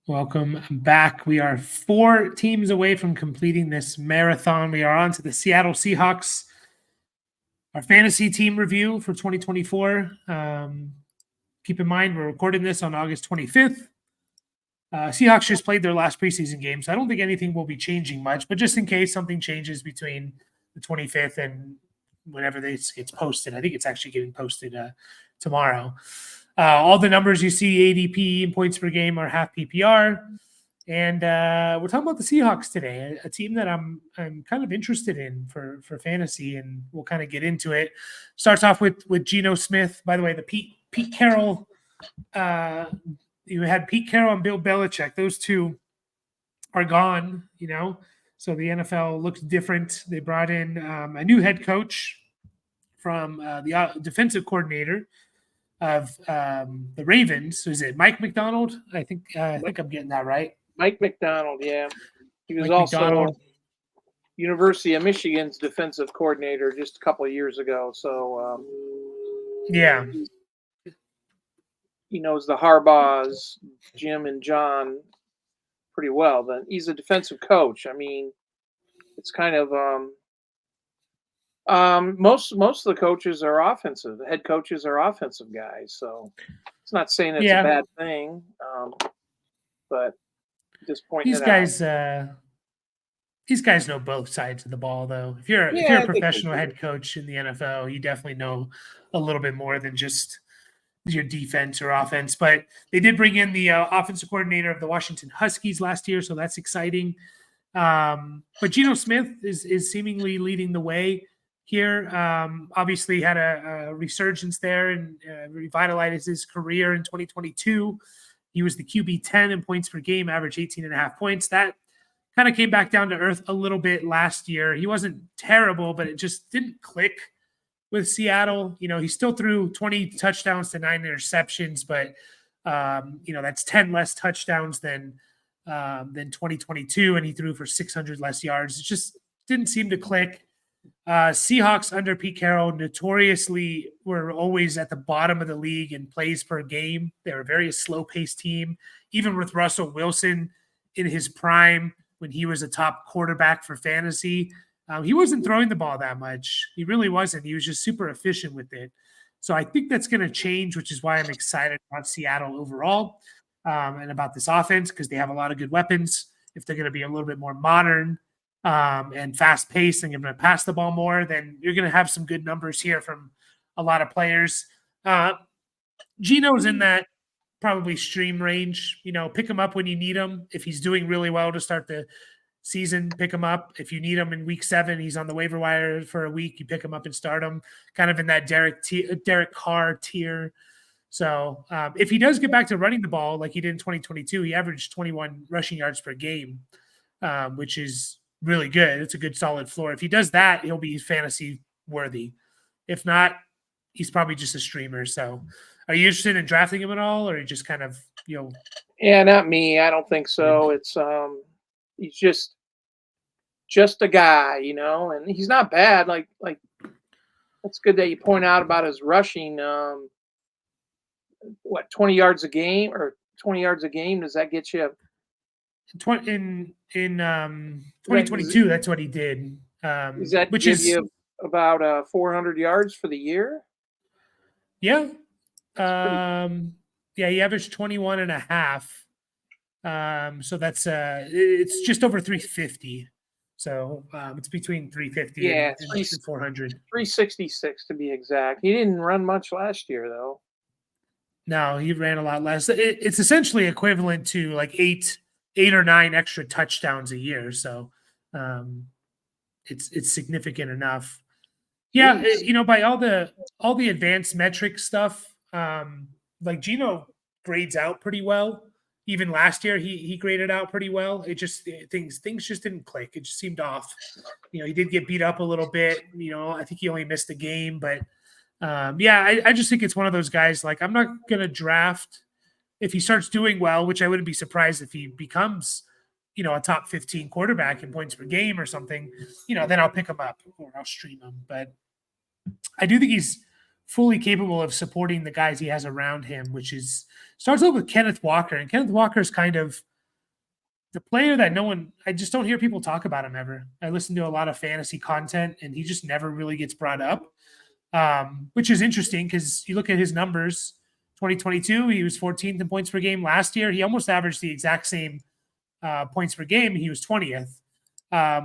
Welcome back. We are 4 teams away from completing this marathon. We are on to the Seattle Seahawks, our fantasy team review for 2024. Keep in mind, we're recording this on August 25th. Seahawks just played their last preseason game, so I don't think anything will be changing much. But just in case something changes between the 25th and whenever this gets posted, I think it's actually getting posted tomorrow. All the numbers you see, ADP and points per game, are half PPR. And we're talking about the Seahawks today, a team that I'm kind of interested in for fantasy, and we'll kind of get into it. Starts off with Geno Smith. By the way, the Pete Carroll, you had Pete Carroll and Bill Belichick. Those two are gone, so the NFL looks different. They brought in a new head coach from the defensive coordinator of the Ravens. Is it Mike McDonald? I think I'm getting that right. Mike McDonald, yeah. He was also University of Michigan's defensive coordinator just a couple of years ago. So, yeah. He knows the Harbaughs, Jim and John, pretty well. Then he's a defensive coach. I mean, it's kind of most of the coaches are offensive. The head coaches are offensive guys. So it's not saying it's a bad thing, but just pointing these guys know both sides of the ball, though. If you're a professional head coach in the NFL, you definitely know a little bit more than just your defense or offense. But they did bring in the offensive coordinator of the Washington Huskies last year, so that's exciting. But Geno Smith is seemingly leading the way here. Obviously had a resurgence there and revitalized his career in 2022. He was the QB 10 in points per game, average 18.5 points. That kind of came back down to earth a little bit last year. He wasn't terrible, but it just didn't click with Seattle. He still threw 20 touchdowns to 9 interceptions, but that's 10 less touchdowns than 2022, and he threw for 600 less yards. It just didn't seem to click. Seahawks under Pete Carroll notoriously were always at the bottom of the league in plays per game. They were a very slow-paced team. Even with Russell Wilson in his prime, when he was a top quarterback for fantasy, he wasn't throwing the ball that much. He really wasn't. He was just super efficient with it. So I think that's going to change, which is why I'm excited about Seattle overall and about this offense, because they have a lot of good weapons. If they're going to be a little bit more modern and fast-paced and going to pass the ball more, then you're going to have some good numbers here from a lot of players. Geno's in that probably stream range. Pick him up when you need him. If he's doing really well to start the season, pick him up. If you need him in week 7, he's on the waiver wire for a week, you pick him up and start him, kind of in that Derek Carr tier. So if he does get back to running the ball like he did in 2022, he averaged 21 rushing yards per game, which is really good. It's a good solid floor. If he does that, he'll be fantasy worthy. If not, he's probably just a streamer. So are you interested in drafting him at all, or just kind of, Yeah, not me. I don't think so. It's he's just a guy, and he's not bad. Like that's good that you point out about his rushing. 20 yards a game or 20 yards a game? Does that get you? In 2022, that's what he did. Does that give you about 400 yards for the year? Yeah. Yeah, he averaged 21 and a half. So that's it's just over 350. So it's between 350 and 400. 366 to be exact. He didn't run much last year, though. No, he ran a lot less. It's essentially equivalent to like eight or 9 extra touchdowns a year. So it's significant enough. Yeah, by all the advanced metric stuff, like Geno grades out pretty well. Even last year, he graded out pretty well. It just things just didn't click. It just seemed off. He did get beat up a little bit. I think he only missed a game, but I just think it's one of those guys. Like, I'm not gonna draft if he starts doing well, which I wouldn't be surprised if he becomes, a top 15 quarterback in points per game or something. Then I'll pick him up or I'll stream him. But I do think he's fully capable of supporting the guys he has around him, which starts off with Kenneth Walker. And Kenneth Walker is kind of the player that I just don't hear people talk about him ever. I listen to a lot of fantasy content, and he just never really gets brought up, which is interesting because you look at his numbers. 2022, he was 14th in points per game. Last year, he almost averaged the exact same points per game. He was 20th.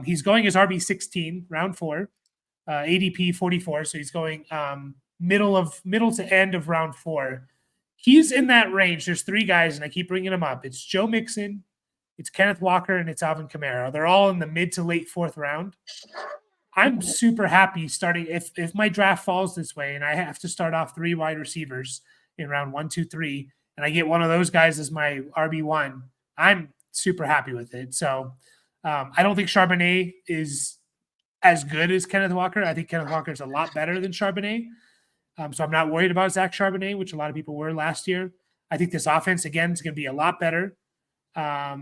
He's going as RB 16, round 4, ADP 44. So he's going middle to end of round 4. He's in that range. There's 3 guys, and I keep bringing them up. It's Joe Mixon, it's Kenneth Walker, and it's Alvin Kamara. They're all in the mid to late 4th round. I'm super happy starting if my draft falls this way and I have to start off 3 wide receivers in round 1, 2, 3, and I get one of those guys as my RB1. I'm super happy with it. So I don't think Charbonnet is as good as Kenneth Walker. I think Kenneth Walker is a lot better than Charbonnet. So I'm not worried about Zach Charbonnet, which a lot of people were last year. I think this offense, again, is going to be a lot better. They're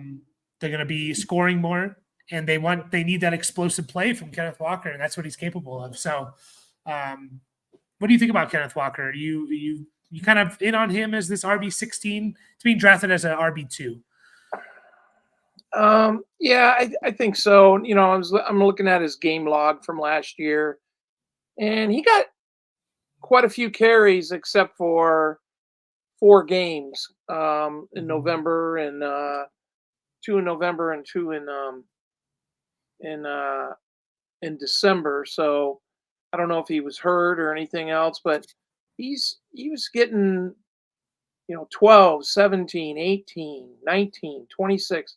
going to be scoring more, and they need that explosive play from Kenneth Walker, and that's what he's capable of. So what do you think about Kenneth Walker? You kind of in on him as this RB16? It's being drafted as an RB2. Yeah, I think so. You know, I'm looking at his game log from last year, and he got quite a few carries except for 4 games in November, and 2 in November and 2 in December. So I don't know if he was hurt or anything else, but he was getting 12, 17, 18, 19, 26.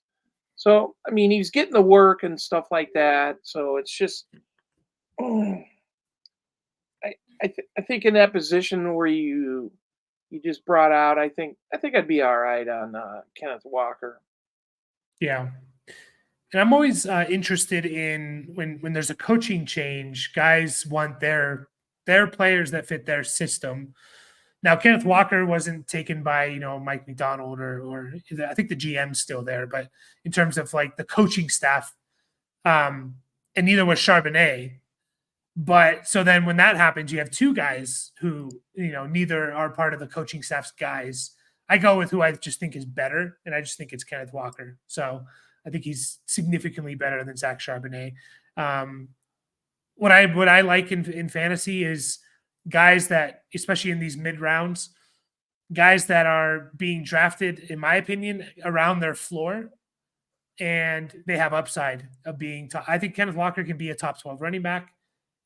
So I mean, he's getting the work and stuff like that. So it's just I think in that position where you just brought out, I think I'd be all right on Kenneth Walker. Yeah. And I'm always interested in when there's a coaching change, guys want their players that fit their system. Now, Kenneth Walker wasn't taken by, Mike McDonald or I think the GM's still there, but in terms of like the coaching staff, and neither was Charbonnet. But so then when that happens, you have 2 guys who, neither are part of the coaching staff's guys. I go with who I just think is better, and I just think it's Kenneth Walker. So I think he's significantly better than Zach Charbonnet. What I like in fantasy is guys that, especially in these mid rounds, guys that are being drafted, in my opinion, around their floor, and they have upside of being top. I think Kenneth Walker can be a top 12 running back.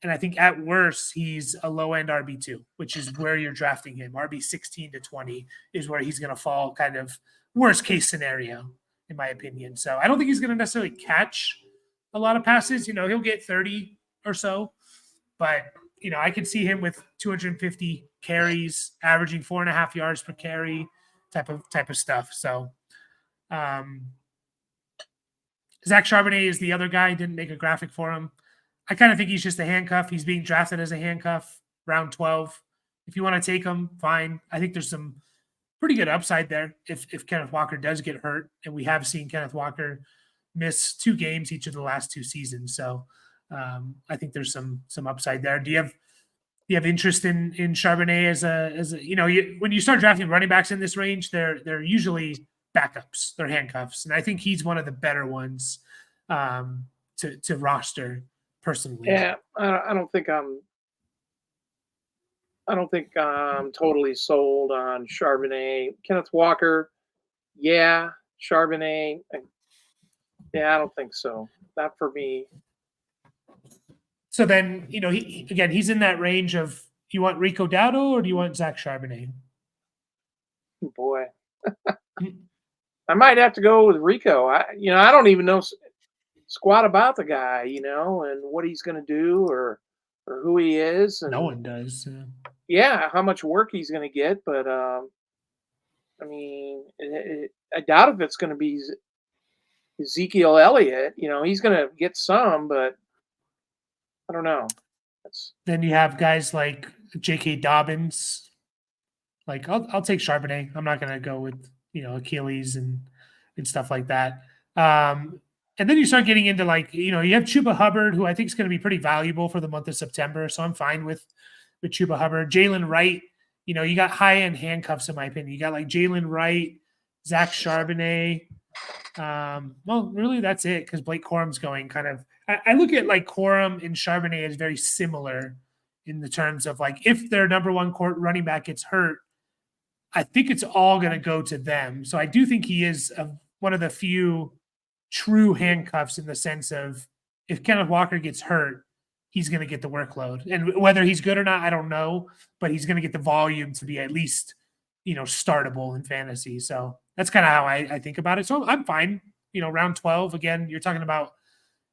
And I think at worst, he's a low-end RB2, which is where you're drafting him. RB 16 to 20 is where he's going to fall, kind of worst-case scenario, in my opinion. So I don't think he's going to necessarily catch a lot of passes. He'll get 30 or so. But, I could see him with 250 carries, averaging 4.5 yards per carry type of stuff. So Zach Charbonnet is the other guy. Didn't make a graphic for him. I kind of think he's just a handcuff. He's being drafted as a handcuff, round 12. If you want to take him, fine. I think there's some pretty good upside there if Kenneth Walker does get hurt. And we have seen Kenneth Walker miss 2 games each of the last 2 seasons. So I think there's some upside there. Do you have interest in Charbonnet as a when you start drafting running backs in this range, they're usually backups. They're handcuffs. And I think he's one of the better ones to roster. Personally, yeah, I don't think I'm totally sold on Charbonnet. Kenneth Walker, yeah. Charbonnet, yeah, I don't think so. Not for me. So then, he's in that range of, you want Rico Dowdle or do you want Zach Charbonnet? Boy, I might have to go with Rico. I don't even know squat about the guy, and what he's going to do or who he is. And no one does. Yeah, how much work he's going to get. But, I mean, I doubt if it's going to be Ezekiel Elliott. He's going to get some, but I don't know. Then you have guys like J.K. Dobbins. Like, I'll take Charbonnet. I'm not going to go with, Achilles and stuff like that. And then you start getting into you have Chuba Hubbard, who I think is going to be pretty valuable for the month of September. So I'm fine with Chuba Hubbard. Jalen Wright, you got high-end handcuffs, in my opinion. You got like Jalen Wright, Zach Charbonnet. Well, really, that's it because Blake Corum's going kind of. I look at like Corum and Charbonnet as very similar in the terms of like if their number one court running back gets hurt, I think it's all going to go to them. So I do think he is one of the few true handcuffs in the sense of if Kenneth Walker gets hurt, he's going to get the workload. And whether he's good or not, I don't know, but he's going to get the volume to be at least, startable in fantasy. So that's kind of how I think about it. So I'm fine. Round 12, again, you're talking about,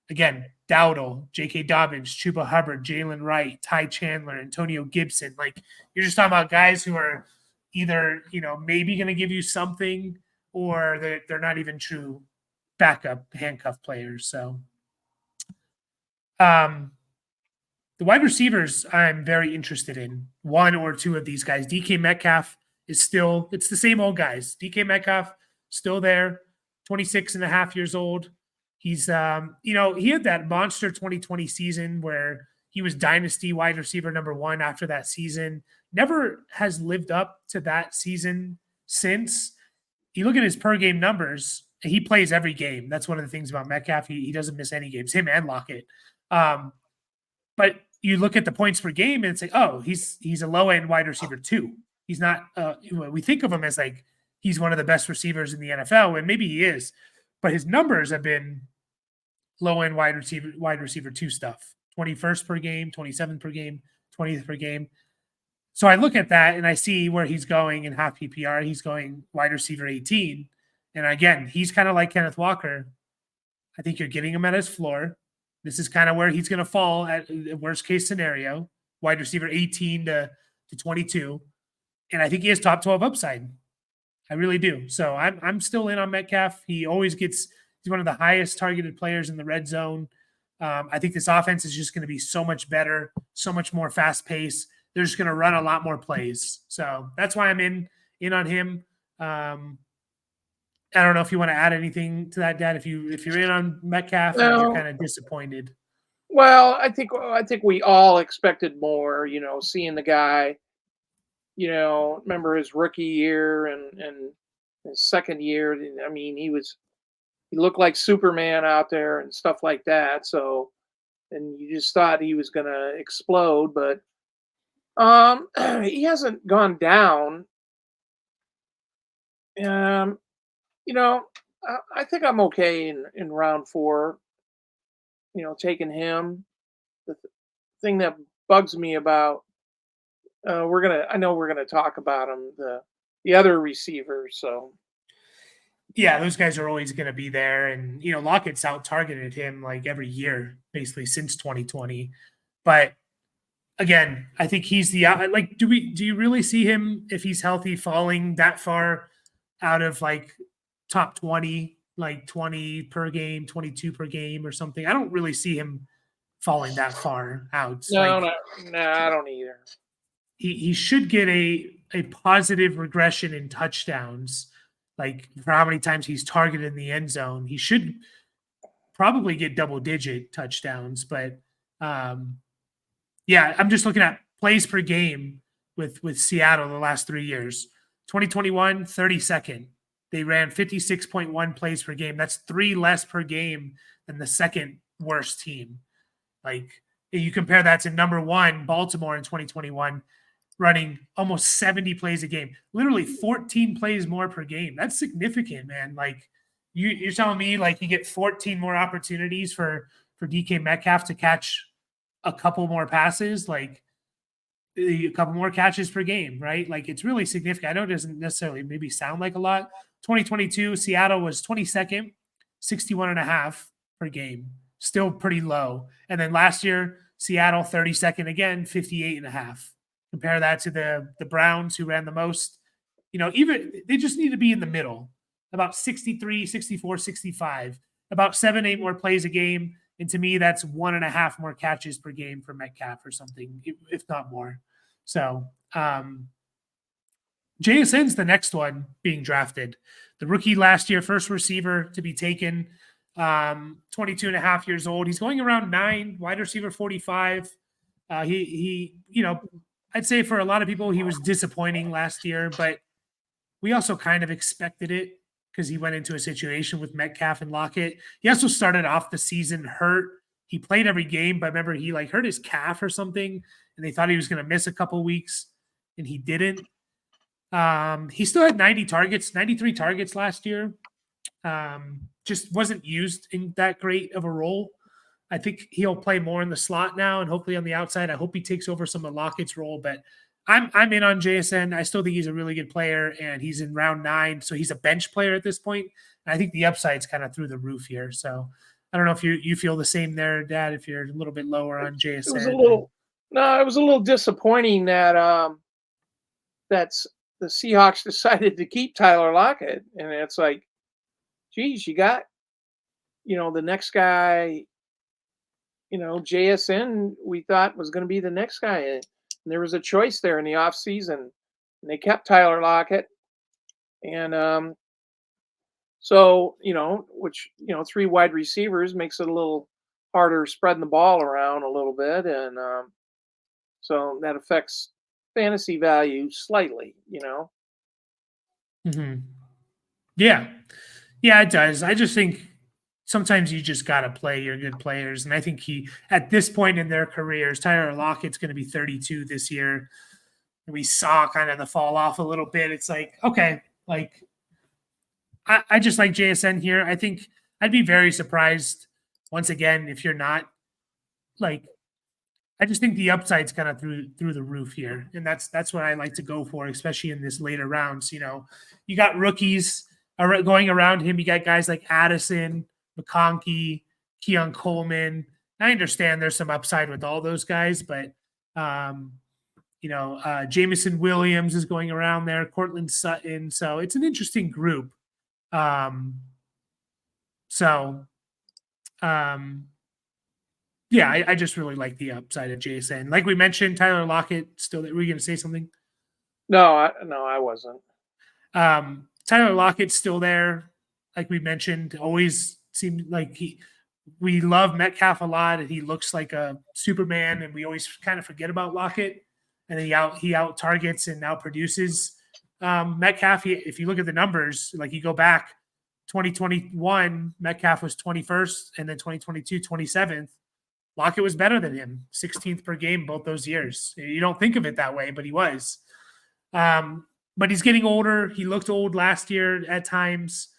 again, Dowdle, J.K. Dobbins, Chuba Hubbard, Jalen Wright, Ty Chandler, Antonio Gibson. Like, you're just talking about guys who are either, maybe going to give you something or they're not even true backup handcuff players. So the wide receivers I'm very interested in. One or two of these guys. DK Metcalf it's the same old guys. DK Metcalf still there, 26 and a half years old. He's, he had that monster 2020 season where he was dynasty wide receiver number one after that season. Never has lived up to that season since. You look at his per game numbers, he plays every game. That's one of the things about Metcalf. He doesn't miss any games, him and Lockett. But you look at the points per game and say, oh, he's a low end wide receiver too. He's not, we think of him as like, he's one of the best receivers in the NFL, and maybe he is, but his numbers have been low end wide receiver two stuff, 21st per game, 27th per game, 20th per game. So I look at that and I see where he's going in half PPR. He's going wide receiver 18. And again, he's kind of like Kenneth Walker. I think you're getting him at his floor. This is kind of where he's going to fall at the worst case scenario, wide receiver 18 to 22. And I think he has top 12 upside. I really do. So I'm still in on Metcalf. He's one of the highest targeted players in the red zone. I think this offense is just going to be so much better, so much more fast paced. They're just going to run a lot more plays. So that's why I'm in on him. I don't know if you want to add anything to that, Dad. If you're in on Metcalf, no. You're kind of disappointed. Well, I think we all expected more. Seeing the guy. Remember his rookie year and his second year. I mean, he looked like Superman out there and stuff like that. So, and you just thought he was going to explode, but he hasn't gone down. I think I'm okay in round 4. Taking him. The thing that bugs me about I know we're gonna talk about him, the other receivers. So yeah, those guys are always going to be there, and Lockett's out targeted him like every year, basically since 2020. But again, I think he's the like. Do you really see him if he's healthy falling that far out of like top 20, like 20 per game, 22 per game or something? I don't really see him falling that far out. No, I don't either. He should get a positive regression in touchdowns, like for how many times he's targeted in the end zone. He should probably get double-digit touchdowns, but yeah, I'm just looking at plays per game with Seattle the last 3 years. 2021, 32nd. They ran 56.1 plays per game. That's 3 less per game than the second worst team. Like, you compare that to number 1, Baltimore in 2021, running almost 70 plays a game, literally 14 plays more per game. That's significant, man. Like you're telling me like you get 14 more opportunities for DK Metcalf to catch a couple more passes, like a couple more catches per game, right? Like it's really significant. I know it doesn't necessarily maybe sound like a lot. 2022, Seattle was 22nd, 61.5 per game, still pretty low. And then last year, Seattle 32nd again, 58.5. Compare that to the Browns who ran the most. Even they just need to be in the middle, about 63, 64, 65, about 7-8 more plays a game. And to me, that's 1.5 more catches per game for Metcalf or something, if not more. So JSN's the next one being drafted. The rookie last year, first receiver to be taken, 22 and a half years old. He's going around 9, wide receiver 45. I'd say for a lot of people, he was disappointing last year, but we also kind of expected it. because he went into a situation with Metcalf and Lockett. He also started off the season hurt. He played every game, but remember he like hurt his calf or something, and they thought he was going to miss a couple weeks, and he didn't. He still had 93 targets last year. Just wasn't used in that great of a role. I think he'll play more in the slot now and hopefully on the outside. I hope he takes over some of Lockett's role, but I'm in on JSN. I still think he's a really good player, and he's in round 9, so he's a bench player at this point. And I think the upside's kind of through the roof here. So I don't know if you feel the same there, Dad. If you're a little bit lower on JSN, it was a little disappointing that that's the Seahawks decided to keep Tyler Lockett, and it's like, geez, you got the next guy. JSN we thought was going to be the next guy, and there was a choice there in the offseason, and they kept Tyler Lockett, and so which 3 wide receivers makes it a little harder spreading the ball around a little bit, and so that affects fantasy value slightly. Mm-hmm. Yeah, it does. I just think sometimes you just got to play your good players. And I think at this point in their careers, Tyler Lockett's going to be 32 this year. And we saw kind of the fall off a little bit. It's like, okay, like I just like JSN here. I think I'd be very surprised once again if you're not like, I just think the upside's kind of through the roof here. And that's what I like to go for, especially in this later rounds. You got rookies going around him. You got guys like Addison, McConkey, Keon Coleman. I understand there's some upside with all those guys, but Jameson Williams is going around there, Cortland Sutton. So it's an interesting group. Yeah, I just really like the upside of JSN. Like we mentioned, Tyler Lockett still. Were you going to say something? No, I wasn't. Tyler Lockett's still there. Like we mentioned, always seemed like we love Metcalf a lot, and he looks like a Superman, and we always kind of forget about Lockett. And then he out targets and out produces Metcalf. If you look at the numbers, like you go back 2021, Metcalf was 21st, and then 2022, 27th. Lockett was better than him, 16th per game both those years. You don't think of it that way, but he was. But he's getting older. He looked old last year at times.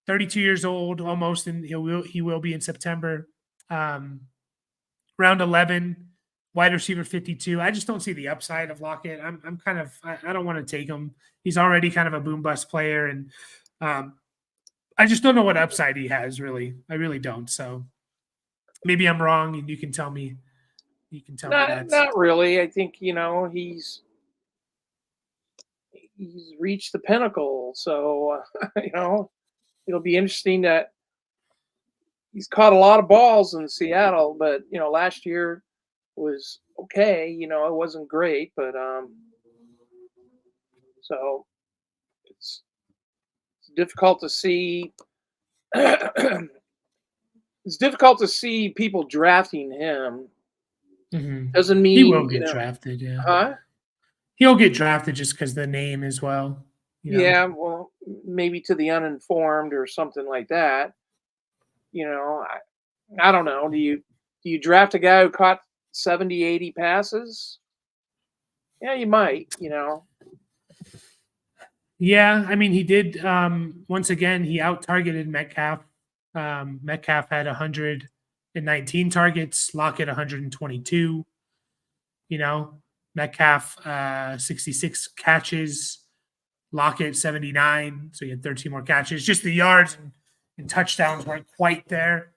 32 years old almost, and he will be in September. Round 11, wide receiver 52. I just don't see the upside of Lockett. I don't want to take him. He's already kind of a boom bust player, and I just don't know what upside he has, really. I really don't. So maybe I'm wrong, and you can tell me. You can tell me that. Not really. I think he's reached the pinnacle. So it'll be interesting that he's caught a lot of balls in Seattle, but last year was okay. It wasn't great, but so it's difficult to see. It's difficult to see people drafting him. Mm-hmm. Doesn't mean he will get drafted. Yeah, huh? He'll get drafted just because the name as well. Yeah, well, maybe to the uninformed or something like that. I don't know. Do you draft a guy who caught 70, 80 passes? Yeah, you might. Yeah, I mean, he did. Once again, he out targeted Metcalf. Metcalf had 119 targets, Lockett 122. Metcalf 66 catches, Lockett 79. So he had 13 more catches. Just the yards and touchdowns weren't quite there.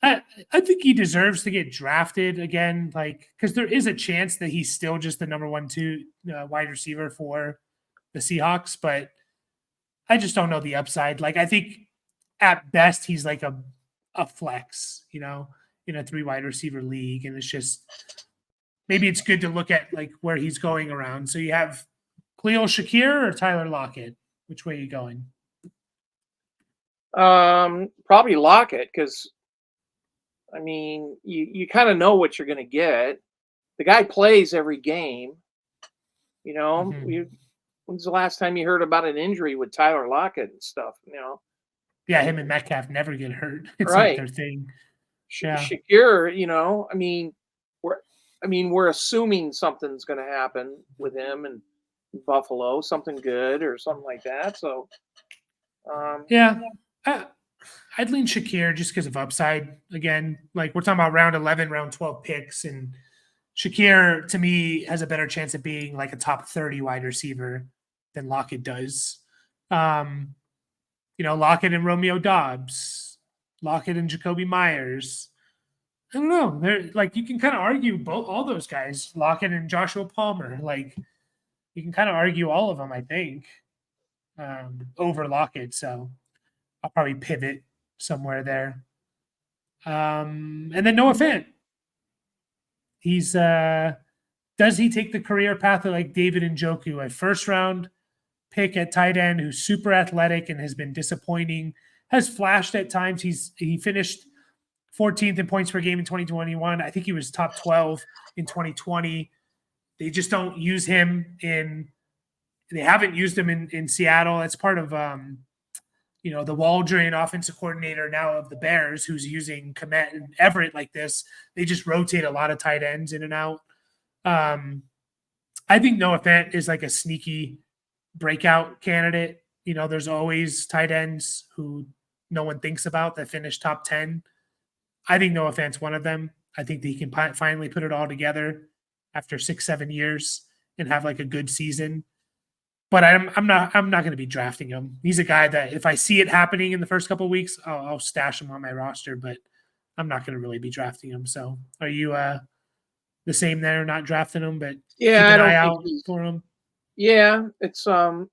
I think he deserves to get drafted again, because there is a chance that he's still just the number 1-2 wide receiver for the Seahawks, but I just don't know the upside. I think at best he's like a flex, in a 3 wide receiver league, and it's just maybe it's good to look at where he's going around. So you have Khalil Shakir or Tyler Lockett. Which way are you going? Probably Lockett, because I mean you kind of know what you're going to get. The guy plays every game. Mm-hmm. When's the last time you heard about an injury with Tyler Lockett and stuff? Yeah, him and Metcalf never get hurt. It's not Right. their thing. Yeah. Shakir, we're assuming something's going to happen with him and Buffalo, something good or something like that. So, yeah, I'd lean Shakir just because of upside. Again, like we're talking about round 11, round 12 picks, and Shakir to me has a better chance of being like a top 30 wide receiver than Lockett does. Lockett and Romeo Dobbs, Lockett and Jacoby Myers. I don't know. They're like you can kind of argue all those guys, Lockett and Joshua Palmer. Like you can kind of argue all of them, I think, over Lockett. So I'll probably pivot somewhere there. And then Noah Fant. He's does he take the career path of like David Njoku, a first round pick at tight end who's super athletic and has been disappointing, has flashed at times. He finished 14th in points per game in 2021. I think he was top 12 in 2020. They just don't use him they haven't used him in Seattle. That's part of the Waldron offensive coordinator now of the Bears, who's using Kmet and Everett like this. They just rotate a lot of tight ends in and out. I think Noah Fant is like a sneaky breakout candidate. There's always tight ends who no one thinks about that finish top 10. I think Noah Fant's one of them. I think that he can finally put it all together after 6-7 years and have like a good season. But I'm not going to be drafting him. He's a guy that if I see it happening in the first couple of weeks, I'll stash him on my roster. But I'm not going to really be drafting him. So are you the same there? Not drafting him, but yeah, keep I an don't eye think out for him. Yeah, it's I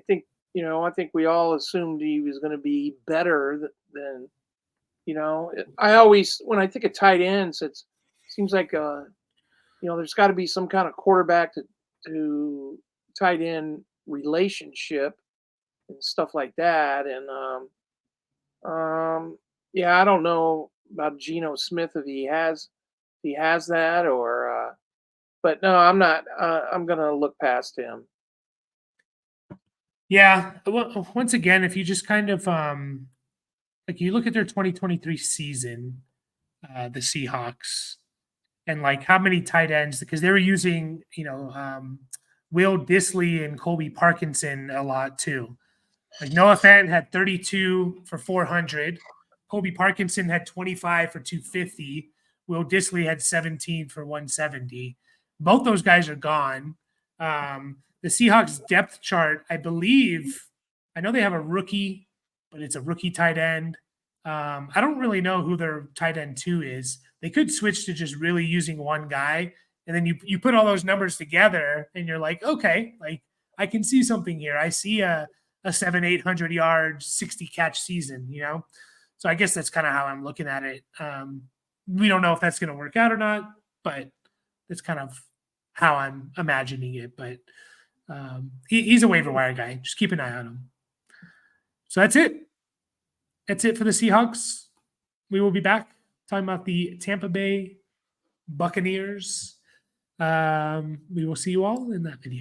think I think we all assumed he was going to be better than I always when I think of tight ends, it seems like there's got to be some kind of quarterback to tight end relationship and stuff like that. And yeah, I don't know about Geno Smith if he has that or but no, I'm not. I'm gonna look past him. Yeah. Well, once again, if you just kind of like you look at their 2023 season, the Seahawks, and like how many tight ends because they were using Will Disley and Colby Parkinson a lot too. Like Noah Fant had 32 for 400. Colby Parkinson had 25 for 250. Will Disley had 17 for 170. Both those guys are gone. The Seahawks depth chart, I believe, I know they have a rookie, but it's a rookie tight end. I don't really know who their tight end 2 is. They could switch to just really using one guy. And then you put all those numbers together and you're like, okay, like I can see something here. I see a 700-800 yard 60 catch season, so I guess that's kind of how I'm looking at it. We don't know if that's going to work out or not, but that's kind of how I'm imagining it. But he's a waiver wire guy. Just keep an eye on him. So that's it for the Seahawks. We will be back talking about the Tampa Bay Buccaneers. We will see you all in that video.